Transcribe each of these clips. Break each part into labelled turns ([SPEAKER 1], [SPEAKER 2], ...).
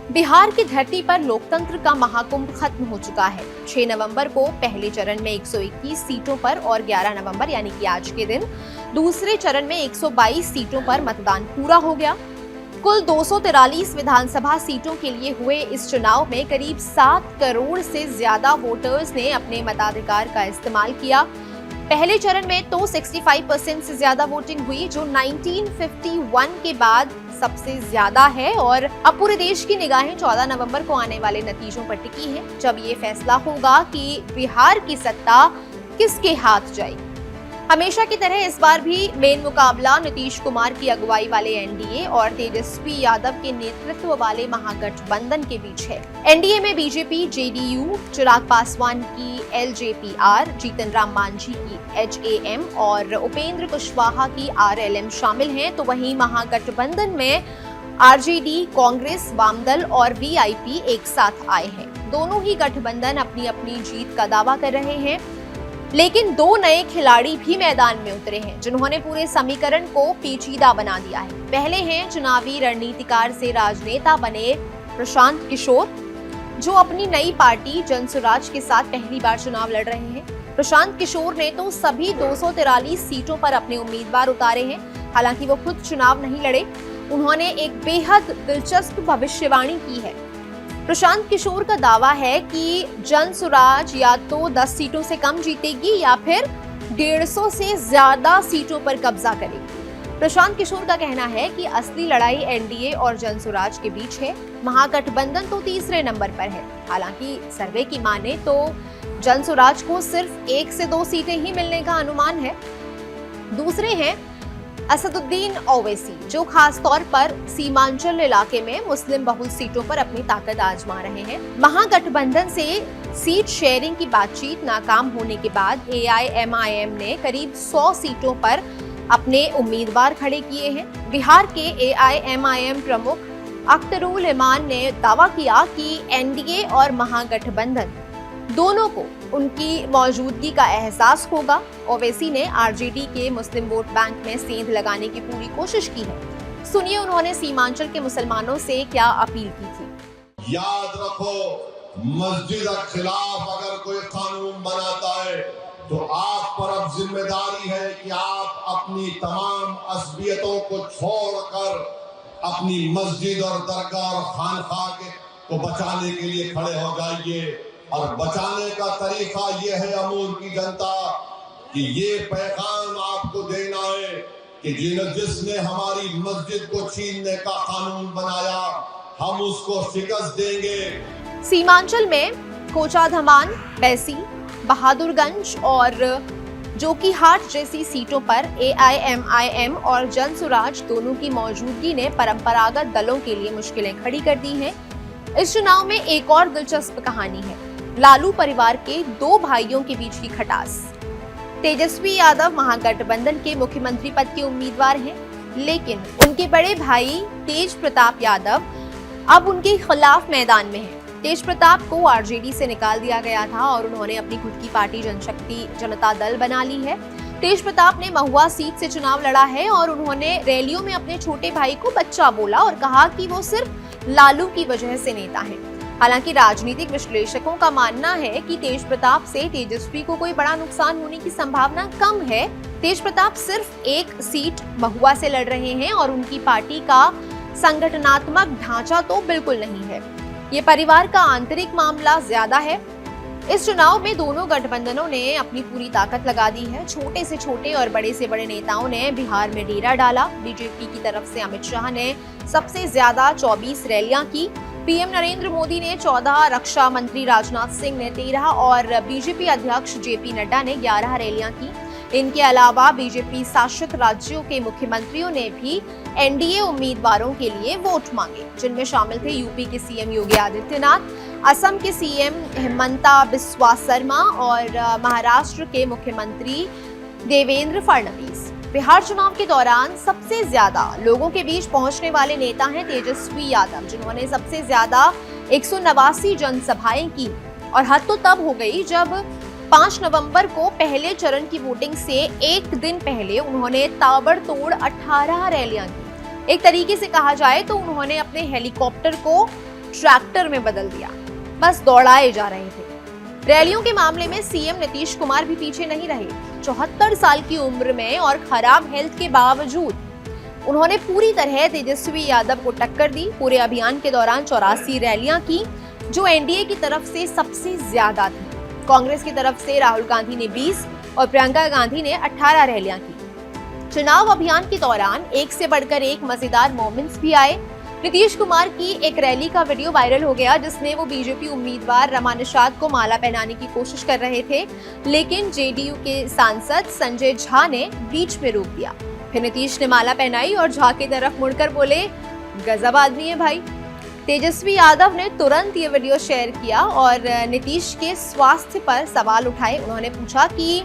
[SPEAKER 1] बिहार की धरती पर लोकतंत्र का महाकुंभ खत्म हो चुका है। 6 नवंबर को पहले चरण में 121 सीटों पर और 11 नवंबर यानी कि आज के दिन दूसरे चरण में 122 सीटों पर मतदान पूरा हो गया। कुल 243 विधानसभा सीटों के लिए हुए इस चुनाव में करीब 7 करोड़ से ज्यादा वोटर्स ने अपने मताधिकार का इस्तेमाल किया। पहले चरण में तो 65% से ज्यादा वोटिंग हुई, जो 1951 के बाद सबसे ज्यादा है। और अब पूरे देश की निगाहें 14 नवंबर को आने वाले नतीजों पर टिकी हैं, जब ये फैसला होगा कि बिहार की सत्ता किसके हाथ जाएगी। हमेशा की तरह इस बार भी मेन मुकाबला नीतीश कुमार की अगुवाई वाले एनडीए और तेजस्वी यादव के नेतृत्व वाले महागठबंधन के बीच है। एनडीए में बीजेपी, जेडीयू, चिराग पासवान की एलजेपीआर, जीतन राम मांझी की एचएएम और उपेंद्र कुशवाहा की आरएलएम शामिल हैं। तो वहीं महागठबंधन में आरजेडी, कांग्रेस, वामदल और वीआईपी एक साथ आए हैं। दोनों ही गठबंधन अपनी अपनी जीत का दावा कर रहे हैं, लेकिन दो नए खिलाड़ी भी मैदान में उतरे हैं, जिन्होंने पूरे समीकरण को पेचीदा बना दिया है। पहले हैं चुनावी रणनीतिकार से राजनेता बने प्रशांत किशोर, जो अपनी नई पार्टी जनसुराज के साथ पहली बार चुनाव लड़ रहे हैं। प्रशांत किशोर ने तो सभी 243 सीटों पर अपने उम्मीदवार उतारे हैं। हालांकि वो खुद चुनाव नहीं लड़े, उन्होंने एक बेहद दिलचस्प भविष्यवाणी की है। प्रशांत किशोर का दावा है कि जनसुराज या तो 10 सीटों से कम जीतेगी या फिर 150 से ज्यादा सीटों पर कब्जा करेगी। प्रशांत किशोर का कहना है कि असली लड़ाई एनडीए और जनसुराज के बीच है। महागठबंधन तो तीसरे नंबर पर है। हालांकि सर्वे की माने तो जनसुराज को सिर्फ 1 से 2 सीटें ही मिलने का अनुमान है। दूसरे हैं असदुद्दीन ओवैसी, जो खास तौर पर सीमांचल इलाके में मुस्लिम बहुल सीटों पर अपनी ताकत आजमा रहे हैं। महागठबंधन से सीट शेयरिंग की बातचीत नाकाम होने के बाद एआईएमआईएम ने करीब 100 सीटों पर अपने उम्मीदवार खड़े किए हैं। बिहार के एआईएमआईएम प्रमुख अख्तरुल इमान ने दावा किया कि एनडीए और महागठबंधन दोनों को उनकी मौजूदगी का एहसास होगा। ओवैसी ने आरजेडी के मुस्लिम वोट बैंक में सेंध लगाने की पूरी कोशिश की है। सुनिए उन्होंने सीमांचल के मुसलमानों से क्या अपील की थी।
[SPEAKER 2] याद रखो, मस्जिद के खिलाफ अगर कोई कानून बनाता है तो आप पर अब जिम्मेदारी है कि आप अपनी तमाम असबियतों को छोड़कर अपनी मस्जिद और दरगाह और खानखा को बचाने के लिए खड़े हो जाइए। और बचाने का तरीका ये है अमूर की जनता, कि ये पैगाम आपको देना है कि जिसने हमारी मस्जिद को छीनने का कानून बनाया, हम उसको शिकस्त देंगे।
[SPEAKER 1] सीमांचल में कोचाधमान, बैसी, बहादुरगंज और जोकीहाट जैसी सीटों पर एआईएमआईएम और जनसुराज दोनों की मौजूदगी ने परंपरागत दलों के लिए मुश्किलें खड़ी कर दी हैं। इस चुनाव में एक और दिलचस्प कहानी है, लालू परिवार के 2 भाइयों के बीच की खटास। तेजस्वी यादव महागठबंधन के मुख्यमंत्री पद के उम्मीदवार हैं, लेकिन उनके बड़े भाई तेज प्रताप यादव अब उनके खिलाफ मैदान में हैं। तेज प्रताप को आरजेडी से निकाल दिया गया था और उन्होंने अपनी खुद की पार्टी जनशक्ति जनता दल बना ली है। तेज प्रताप ने महुआ सीट से चुनाव लड़ा है और उन्होंने रैलियों में अपने छोटे भाई को बच्चा बोला और कहा कि वो सिर्फ लालू की वजह से नेता है। हालांकि राजनीतिक विश्लेषकों का मानना है कि तेज प्रताप से तेजस्वी को कोई बड़ा नुकसान होने की संभावना कम है। तेज प्रताप सिर्फ 1 सीट महुआ से लड़ रहे हैं और उनकी पार्टी का संगठनात्मक ढांचा तो बिल्कुल नहीं है। ये परिवार का आंतरिक मामला ज्यादा है। इस चुनाव में दोनों गठबंधनों ने अपनी पूरी ताकत लगा दी है। छोटे से छोटे और बड़े से बड़े नेताओं ने बिहार में डेरा डाला। बीजेपी की तरफ से अमित शाह ने सबसे ज्यादा 24 रैलियां की। पीएम नरेंद्र मोदी ने 14, रक्षा मंत्री राजनाथ सिंह ने 13 और बीजेपी अध्यक्ष जेपी नड्डा ने 11 रैलियां की। इनके अलावा बीजेपी शासित राज्यों के मुख्यमंत्रियों ने भी एनडीए उम्मीदवारों के लिए वोट मांगे, जिनमें शामिल थे यूपी के सीएम योगी आदित्यनाथ, असम के सीएम हिमंता बिस्वा शर्मा और महाराष्ट्र के मुख्यमंत्री देवेंद्र फडणवीस। बिहार चुनाव के दौरान सबसे ज्यादा लोगों के बीच पहुंचने वाले नेता हैं तेजस्वी यादव, जिन्होंने सबसे ज्यादा 189 जनसभाएं की। और हद तो तब हो गई जब 5 नवंबर को पहले चरण की वोटिंग से एक दिन पहले उन्होंने ताबड़तोड़ 18 रैलियां की। एक तरीके से कहा जाए तो उन्होंने अपने हेलीकॉप्टर को ट्रैक्टर में बदल दिया, बस दौड़ाए जा रहे थे। रैलियों के मामले में सीएम नीतीश कुमार भी पीछे नहीं रहे। 74 साल की उम्र में और खराब हेल्थ के बावजूद उन्होंने पूरी तरह तेजस्वी यादव को टक्कर दी। पूरे अभियान के दौरान 84 रैलियां की, जो एनडीए की तरफ से सबसे ज्यादा थी। कांग्रेस की तरफ से राहुल गांधी ने 20 और प्रियंका गांधी ने 18 रैलियां की। चुनाव अभियान के दौरान एक से बढ़कर एक मजेदार मोमेंट्स भी आए। नीतीश कुमार की एक रैली का वीडियो वायरल हो गया, जिसमें वो बीजेपी उम्मीदवार रमा निषाद को माला पहनाने की कोशिश कर रहे थे, लेकिन जेडीयू के सांसद संजय झा ने बीच में रोक दिया। फिर नीतीश ने माला पहनाई और झा की तरफ मुड़कर बोले, गजब आदमी है भाई। तेजस्वी यादव ने तुरंत ये वीडियो शेयर किया और नीतीश के स्वास्थ्य पर सवाल उठाए। उन्होंने पूछा कि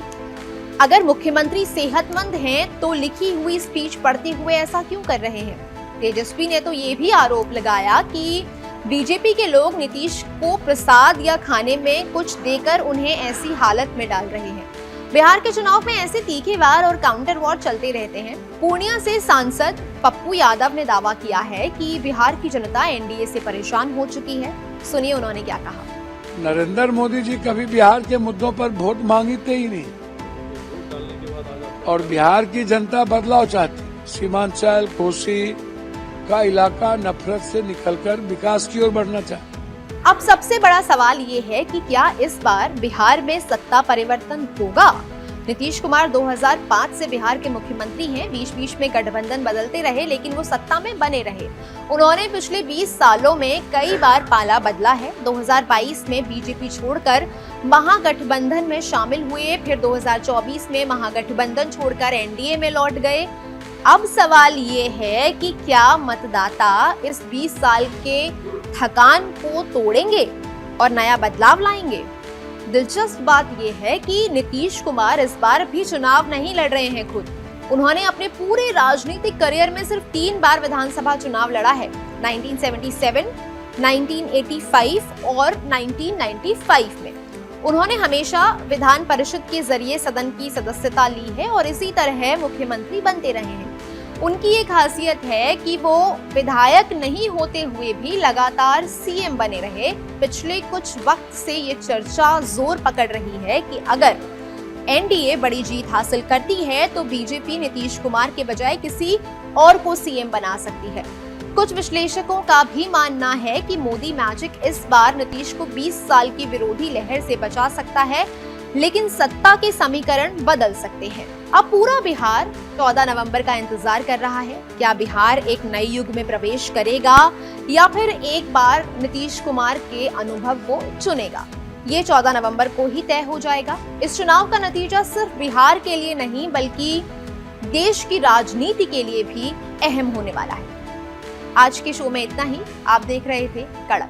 [SPEAKER 1] अगर मुख्यमंत्री सेहतमंद हैं तो लिखी हुई स्पीच पढ़ते हुए ऐसा क्यों कर रहे हैं। तेजस्वी ने तो ये भी आरोप लगाया कि बीजेपी के लोग नीतीश को प्रसाद या खाने में कुछ देकर उन्हें ऐसी हालत में डाल रहे हैं। बिहार के चुनाव में ऐसे तीखे वार और काउंटर वार चलते रहते हैं। पूर्णिया से सांसद पप्पू यादव ने दावा किया है कि बिहार की जनता एनडीए से परेशान हो चुकी है। सुनिए उन्होंने क्या कहा।
[SPEAKER 3] नरेंद्र मोदी जी कभी बिहार के मुद्दों पर वोट मांगते ही नहीं, और बिहार की जनता बदलाव चाहती। सीमांचल कोसी का इलाका नफरत से निकलकर विकास की ओर बढ़ना चाहता।
[SPEAKER 1] अब सबसे बड़ा सवाल ये है कि क्या इस बार बिहार में सत्ता परिवर्तन होगा। नीतीश कुमार 2005 से बिहार के मुख्यमंत्री हैं। बीच बीच में गठबंधन बदलते रहे, लेकिन वो सत्ता में बने रहे। उन्होंने पिछले 20 सालों में कई बार पाला बदला है। 2022 में बीजेपी छोड़कर महागठबंधन में शामिल हुए, फिर 2024 में महागठबंधन छोड़कर एनडीए में लौट गए। अब सवाल ये है कि क्या मतदाता इस 20 साल के थकान को तोड़ेंगे और नया बदलाव लाएंगे। दिलचस्प बात यह है कि नीतीश कुमार इस बार भी चुनाव नहीं लड़ रहे हैं खुद। उन्होंने अपने पूरे राजनीतिक करियर में सिर्फ 3 बार विधानसभा चुनाव लड़ा है, 1977, 1985 और 1995 में। उन्होंने हमेशा विधान परिषद के जरिए सदन की सदस्यता ली है और इसी तरह मुख्यमंत्री बनते रहे हैं। उनकी एक खासियत है कि वो विधायक नहीं होते हुए भी लगातार सीएम बने रहे। पिछले कुछ वक्त से ये चर्चा जोर पकड़ रही है कि अगर एनडीए बड़ी जीत हासिल करती है तो बीजेपी नीतीश कुमार के बजाय किसी और को सीएम बना सकती है। कुछ विश्लेषकों का भी मानना है कि मोदी मैजिक इस बार नीतीश को 20 साल की विरोधी लहर से बचा सकता है, लेकिन सत्ता के समीकरण बदल सकते हैं। अब पूरा बिहार 14 नवंबर का इंतजार कर रहा है। क्या बिहार एक नए युग में प्रवेश करेगा या फिर एक बार नीतीश कुमार के अनुभव को चुनेगा, ये 14 नवंबर को ही तय हो जाएगा। इस चुनाव का नतीजा सिर्फ बिहार के लिए नहीं बल्कि देश की राजनीति के लिए भी अहम होने वाला है। आज के शो में इतना ही। आप देख रहे थे कड़क।